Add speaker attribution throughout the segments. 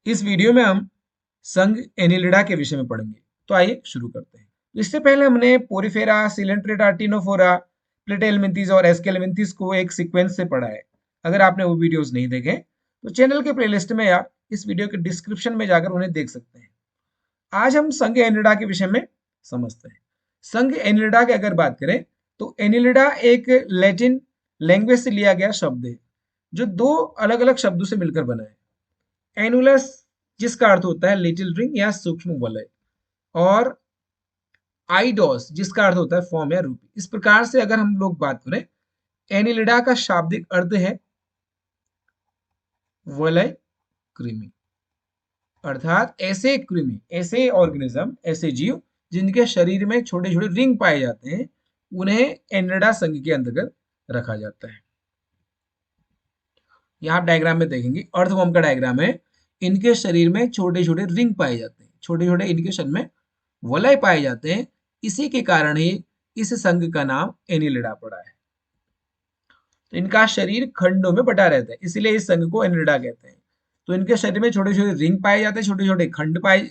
Speaker 1: इस वीडियो में हम संघ एनिलिडा के विषय में पढ़ेंगे। तो आइए शुरू करते हैं। इससे पहले हमने पोरिफेरा, सिलेंट्रेटा, टिनोफोरा, प्लेटेलमिंथीज और एस्केलमिंथीज को एक सीक्वेंस से पढ़ा है। अगर आपने वो वीडियोस नहीं देखे तो चैनल के प्लेलिस्ट में या इस वीडियो के डिस्क्रिप्शन में जाकर उन्हें देख सकते हैं। आज हम संघ एनिलिडा के विषय में समझते हैं। संघ एनिलिडा की अगर बात करें तो एनिलिडा एक लैटिन लैंग्वेज से लिया गया शब्द है जो दो अलग अलग शब्दों से मिलकर बना है। एनुलस जिसका अर्थ होता है लिटिल रिंग या सूक्ष्म वलय, और आइडोस जिसका अर्थ होता है फॉर्म या रूपी। इस प्रकार से अगर हम लोग बात करें, एनिलिडा का शाब्दिक अर्थ है वलय कृमि, अर्थात ऐसे कृमि, ऐसे ऑर्गेनिज्म, ऐसे जीव जिनके शरीर में छोटे छोटे रिंग पाए जाते हैं, उन्हें एनिलिडा संघ के अंतर्गत रखा जाता है। यहां आप डायग्राम में देखेंगे, अर्थवर्म का डायग्राम है। इनके शरीर में छोटे छोटे रिंग पाए जाते हैं, छोटे छोटे इनके शरीर में वलय पाए जाते हैं। इसी के कारण ही इस संघ का नाम एनिलिडा पड़ा है। तो इनका शरीर खंडों में बटा रहता है, इसलिए इस संघ को एनिलिडा कहते हैं। तो इनके शरीर में छोटे छोटे रिंग पाए जाते हैं, छोटे छोटे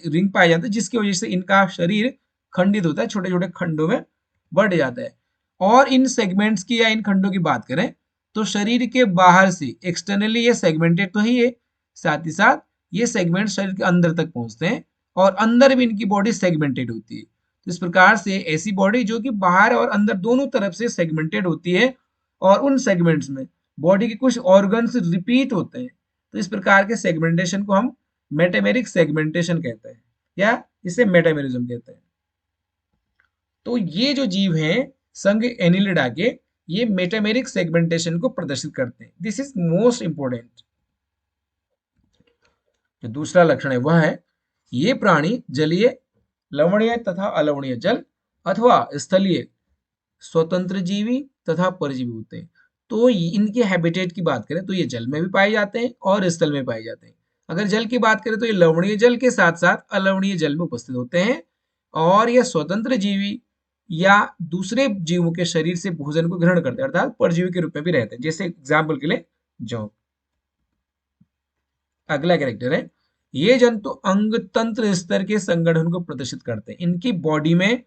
Speaker 1: रिंग पाए जाते हैं, जिसकी वजह से इनका शरीर खंडित होता है, छोटे छोटे खंडों में बढ़ जाता है। और इन सेगमेंट्स की या इन खंडों की बात करें तो शरीर के बाहर से एक्सटर्नली ये सेगमेंटेड तो ही है, साथ ही साथ ये सेगमेंट शरीर के अंदर तक पहुंचते हैं और अंदर भी इनकी बॉडी सेगमेंटेड होती है। तो इस प्रकार से ऐसी बॉडी जो कि बाहर और अंदर दोनों तरफ से सेगमेंटेड होती है, और उन सेगमेंट्स में बॉडी के कुछ ऑर्गन्स रिपीट होते हैं। तो इस प्रकार के सेगमेंटेशन को हम मेटामेरिक सेगमेंटेशन कहते हैं या इसे मेटामेरिज्म कहते हैं। तो ये जो जीव हैं संघ एनिलिडा के, ये मेटामेरिक सेगमेंटेशन को प्रदर्शित करते हैं। This is most important. जो दूसरा लक्षण है वह है, ये प्राणी जलीय, लवणीय तथा अलवणीय जल अथवा स्थलीय स्वतंत्र जीवी तथा परजीवी होते हैं। तो इनके हैबिटेट की बात करें तो ये जल में भी पाए जाते हैं और स्थल में पाए जाते हैं। अगर जल की बात करें तो ये लवणीय जल के साथ साथ अलवणीय जल में उपस्थित होते हैं, और ये स्वतंत्र जीवी या दूसरे जीवों के शरीर से भोजन को ग्रहण करते हैं, अर्थात परजीवी के रूप में भी रहते हैं। जैसे एग्जाम्पल के लिए जोंक। अगला कैरेक्टर है, ये जंतु अंग तंत्र स्तर के संगठन को प्रदर्शित करते हैं। इनकी बॉडी में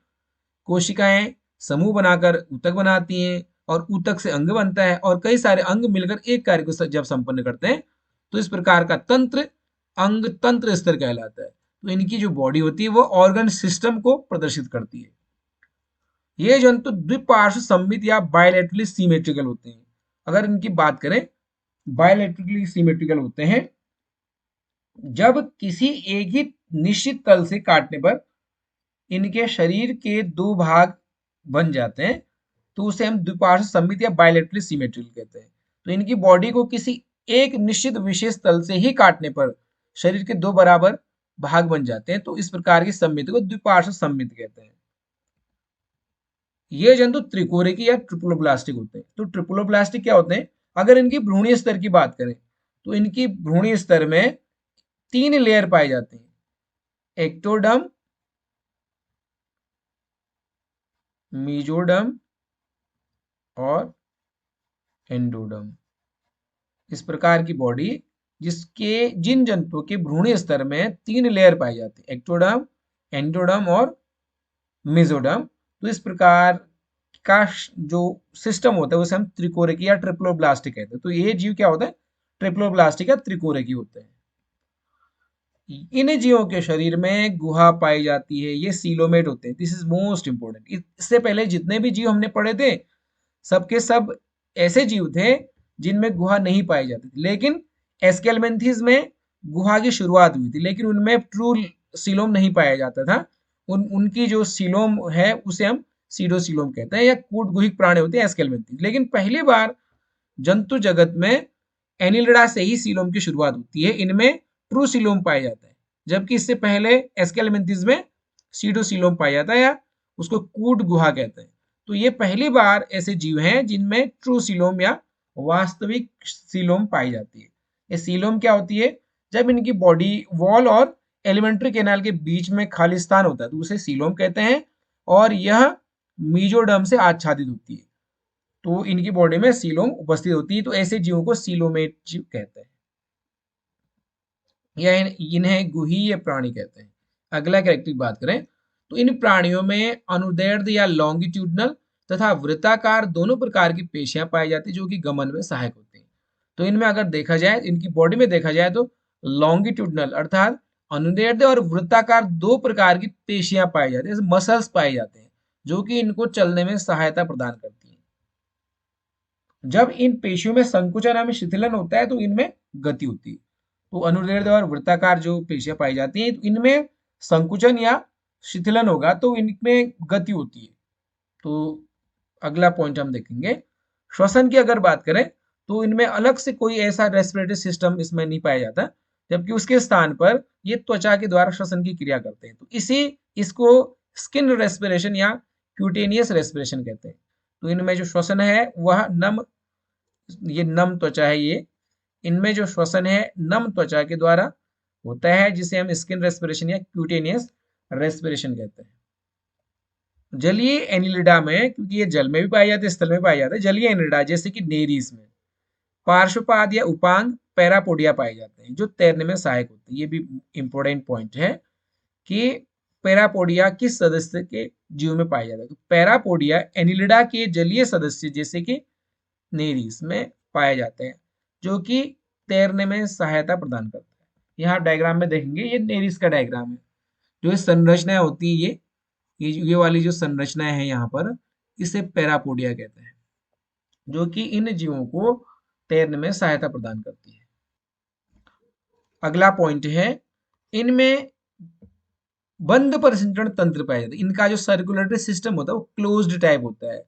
Speaker 1: कोशिकाएं समूह बनाकर ऊतक बनाती हैं, और ऊतक से अंग बनता है, और कई सारे अंग मिलकर एक कार्य को जब संपन्न करते हैं तो इस प्रकार का तंत्र अंग तंत्र स्तर कहलाता है। तो इनकी जो बॉडी होती है वो ऑर्गन सिस्टम को प्रदर्शित करती है। ये जंतु द्विपार्श्व सममित या बायलैटरली सिमेट्रिकल होते हैं। अगर इनकी बात करें, बायलैटरली सिमेट्रिकल होते हैं जब किसी एक ही निश्चित तल से काटने पर इनके शरीर के दो भाग बन जाते हैं, तो उसे हम द्विपार्श्व सममित या बायलैटरली सिमेट्रिकल कहते हैं। तो इनकी बॉडी को किसी एक निश्चित विशेष तल से ही काटने पर शरीर के दो बराबर भाग बन जाते हैं, तो इस प्रकार की सममिति को द्विपार्श्व सममित कहते हैं। ये जंतु त्रिकोरिकी या ट्रिप्लोब्लास्टिक होते हैं। तो ट्रिप्लोब्लास्टिक क्या होते हैं? अगर इनकी भ्रूणीय स्तर की बात करें तो इनकी भ्रूणीय स्तर में 3 लेयर पाए जाते हैं, एक्टोडर्म, मीजोडर्म और एंडोडर्म। इस प्रकार की बॉडी जिन जंतुओं के भ्रूणीय स्तर में 3 लेयर पाई जाती है, एक्टोडर्म, एंडोडर्म और मेसोडर्म। तो इस प्रकार का जो सिस्टम होता है उसे हम त्रिकोरिकी या ट्रिप्लोब्लास्टिक कहते हैं। तो ये जीव क्या होता है? ट्रिप्लोब्लास्टिक या त्रिकोरिकी होते हैं। इन जीवों के शरीर में गुहा पाई जाती है, ये सीलोमेट होते हैं। This is most important. इससे पहले जितने भी जीव हमने पढ़े थे सबके सब ऐसे जीव थे जिनमें गुहा नहीं पाई जाती थी, लेकिन एस्केलमेंथीज में गुहा की शुरुआत हुई थी, लेकिन उनमें ट्रू सीलोम नहीं पाया जाता था। उनकी जो सीलोम है उसे हम सीडोसीलोम कहते हैं, या कूट गुहिक प्राणी होते हैं एस्केलमेंथीज। लेकिन पहली बार जंतु जगत में एनिलिडा से ही सीलोम की शुरुआत होती है। इनमें ट्रू सीलोम पाया जाता है, जबकि इससे पहले एस्केलमेंथीज में सीडोसीलोम पाया जाता है, या उसको कूट गुहा कहते हैं। तो ये पहली बार ऐसे जीव हैं जिनमें ट्रू सीलोम या वास्तविक सीलोम पाई जाती है। ये सीलोम क्या होती है? जब इनकी बॉडी वॉल और एलिमेंट्री कैनाल के बीच में खाली स्थान होता है तो उसे सीलोम कहते हैं, और यह मीजोडर्म से आच्छादित होती है। तो इनकी बॉडी में सीलोम उपस्थित होती है, तो ऐसे जीवों को सीलोमेट जीव कहते हैं, या इन्हें गुहीय प्राणी कहते हैं। अगला कैरेक्टरिस्टिक बात करें तो इन प्राणियों में अनुदैर्ध्य या लॉन्गिट्यूडनल तथा वृत्ताकार दोनों प्रकार की पेशियां पाई जाती है, जो कि गमन में सहायक होती हैं। तो इनमें अगर देखा जाए, इनकी बॉडी में देखा जाए तो लॉन्गिट्यूडनल अर्थात अनुदैर्ध्य और वृत्ताकार दो प्रकार की पेशियां पाई जाती है, मसल्स पाए जाते हैं, जो कि इनको चलने में सहायता प्रदान करती है। जब इन पेशियों में संकुचन या शिथिलन होता है तो इनमें गति होती है। तो अनुदैर्ध्य और वृत्ताकार जो पेशियां पाई जाती हैं, तो इनमें संकुचन या शिथिलन होगा तो इनमें गति होती है। तो अगला पॉइंट हम देखेंगे, श्वसन की अगर बात करें तो इनमें अलग से कोई ऐसा रेस्पिरेटरी सिस्टम इसमें नहीं पाया जाता, जबकि उसके स्थान पर ये त्वचा के द्वारा श्वसन की क्रिया करते हैं। तो इसको स्किन रेस्पिरेशन या क्यूटेनियस रेस्पिरेशन कहते हैं। तो इनमें जो श्वसन है वह ये नम त्वचा है, ये इनमें जो श्वसन है नम त्वचा के द्वारा होता है, जिसे हम स्किन रेस्पिरेशन या क्यूटेनियस रेस्पिरेशन कहते हैं। जलीय एनिलिडा में, क्योंकि ये जल में भी पाए जाते हैं स्थल में पाए जाते हैं, जलीय एनिलिडा जैसे कि नेरीज में पार्श्वपाद या उपांग पैरापोडिया पाए जाते हैं, जो तैरने में सहायक होते हैं। ये भी इंपॉर्टेंट पॉइंट है कि पैरापोडिया किस सदस्य के जीव में पाया जाता है। तो पैरापोडिया एनिलिडा के जलीय सदस्य जैसे कि नेरीज में पाए जाते हैं, जो कि तैरने में सहायता प्रदान करता है। यहाँ डायग्राम में देखेंगे, ये नेरीज का डायग्राम है। जो संरचनाएं होती है, ये वाली जो संरचनाएं हैं यहाँ पर, इसे पैरापोडिया कहते हैं, जो कि इन जीवों को तैरने में सहायता प्रदान करती है। अगला पॉइंट है, इनमें बंद परिसंचरण तंत्र पाया जाता है। इनका जो सर्कुलेटरी सिस्टम होता है वो क्लोज्ड टाइप होता है।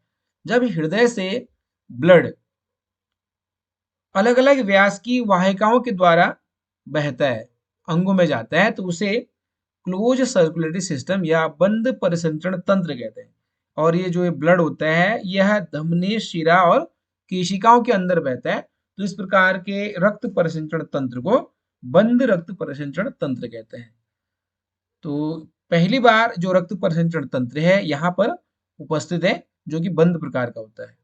Speaker 1: जब हृदय से ब्लड अलग अलग व्यास की वाहिकाओं के द्वारा बहता है, अंगों में जाता है, तो उसे क्लोज सर्कुलेटरी सिस्टम या बंद परिसंचरण तंत्र कहते हैं। और ये जो ब्लड होता है यह धमनी, शिरा और केशिकाओं के अंदर बहता है। तो इस प्रकार के रक्त परिसंचरण तंत्र को बंद रक्त परिसंचरण तंत्र कहते हैं। तो पहली बार जो रक्त परिसंचरण तंत्र है यहाँ पर उपस्थित है, जो कि बंद प्रकार का होता है।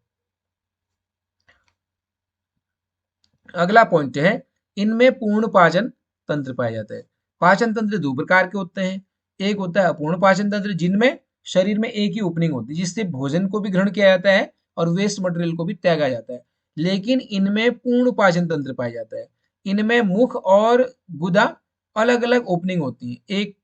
Speaker 1: अगला पॉइंट है, इनमें पूर्ण पाचन तंत्र पाया जाता है। पाचन तंत्र दो प्रकार के होते हैं। एक होता है अपूर्ण पाचन तंत्र, जिनमें शरीर में एक ही ओपनिंग होती है, जिससे भोजन को भी ग्रहण किया जाता है और वेस्ट मटेरियल को भी त्यागा जाता है। लेकिन इनमें पूर्ण पाचन तंत्र पाया जाता है। इनमें मुख और गुदा अलग अलग ओपनिंग होती है। एक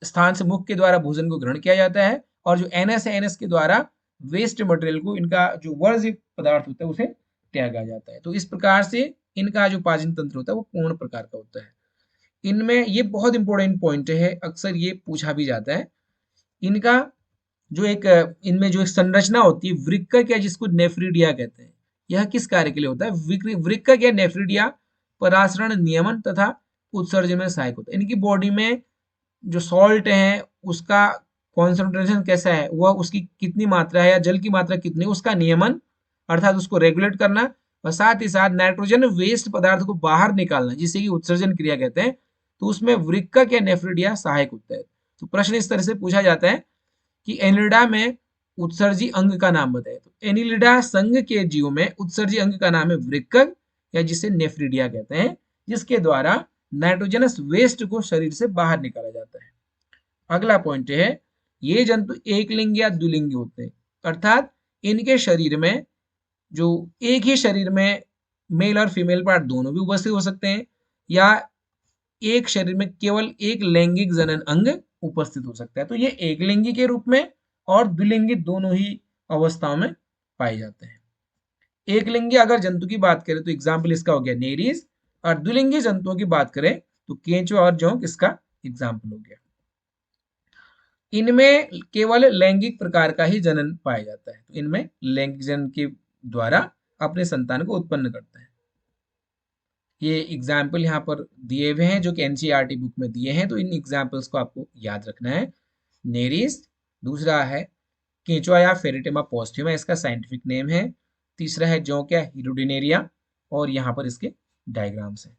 Speaker 1: स्थान से मुख के द्वारा भोजन को ग्रहण किया जाता है और जो एनएस है, एनएस के द्वारा वेस्ट मटेरियल को, इनका जो वर्ज्य पदार्थ होता है, उसे त्यागा जाता है। तो इस प्रकार से इनका जो पाचन तंत्र होता है वो पूर्ण प्रकार का होता है। इनमें ये बहुत इंपॉर्टेंट पॉइंट है, अक्सर ये पूछा भी जाता है। इनका जो इनमें जो एक संरचना होती है वृक्कक, या जिसको नेफ्रिडिया कहते हैं, यह किस कार्य के लिए होता है? वृक्कक या नेफ्रिडिया परासरण नियमन तथा उत्सर्जन में सहायक होता है। इनकी बॉडी में जो सॉल्ट है उसका कॉन्सेंट्रेशन कैसा है, वह उसकी कितनी मात्रा है या जल की मात्रा कितनी, उसका नियमन अर्थात उसको रेगुलेट करना, और साथ ही साथ नाइट्रोजन वेस्ट पदार्थ को बाहर निकालना, जिसे कि उत्सर्जन क्रिया कहते हैं। तो उसमें वृक्कक या नेफ्रिडिया सहायक होता है। तो प्रश्न इस तरह से पूछा जाता है कि एनिलिडा में उत्सर्जी अंग का नाम बताए। तो एनिलिडा संघ के जीवों में उत्सर्जी अंग का नाम है वृक्कक, या जिसे नेफ्रिडिया कहते हैं, जिसके द्वारा नाइट्रोजनस वेस्ट को शरीर से बाहर निकाला जाता है। अगला पॉइंट है, ये जंतु एक लिंग या द्विलिंगी होते हैं, अर्थात इनके शरीर में जो एक ही शरीर में मेल और फीमेल पार्ट दोनों भी उपस्थित हो सकते हैं, या एक शरीर में केवल एक लैंगिक जनन अंग उपस्थित हो सकता है। तो ये एक लिंगी के रूप में और द्विलिंगी दोनों ही अवस्थाओं में पाए जाते हैं। एक लिंगी अगर जंतु की बात करें तो एग्जाम्पल इसका हो गया नेरीज, और द्विलिंगी जंतुओं की बात करें तो केंचुआ और जोंक इसका एग्जाम्पल हो गया। इनमें केवल लैंगिक प्रकार का ही जनन पाया जाता है। तो इनमें लैंगिक जनन के द्वारा अपने संतान को उत्पन्न करते हैं। ये एग्जाम्पल यहाँ पर दिए हुए हैं जो कि एनसीईआरटी बुक में दिए हैं, तो इन एग्जाम्पल्स को आपको याद रखना है। नेरीज, दूसरा है केंचुआ या फेरिटेमा पोस्ट्यूमा, इसका साइंटिफिक नेम है। तीसरा है जोंक या हिरुडिनेरिया, और यहाँ पर इसके डायग्राम्स हैं।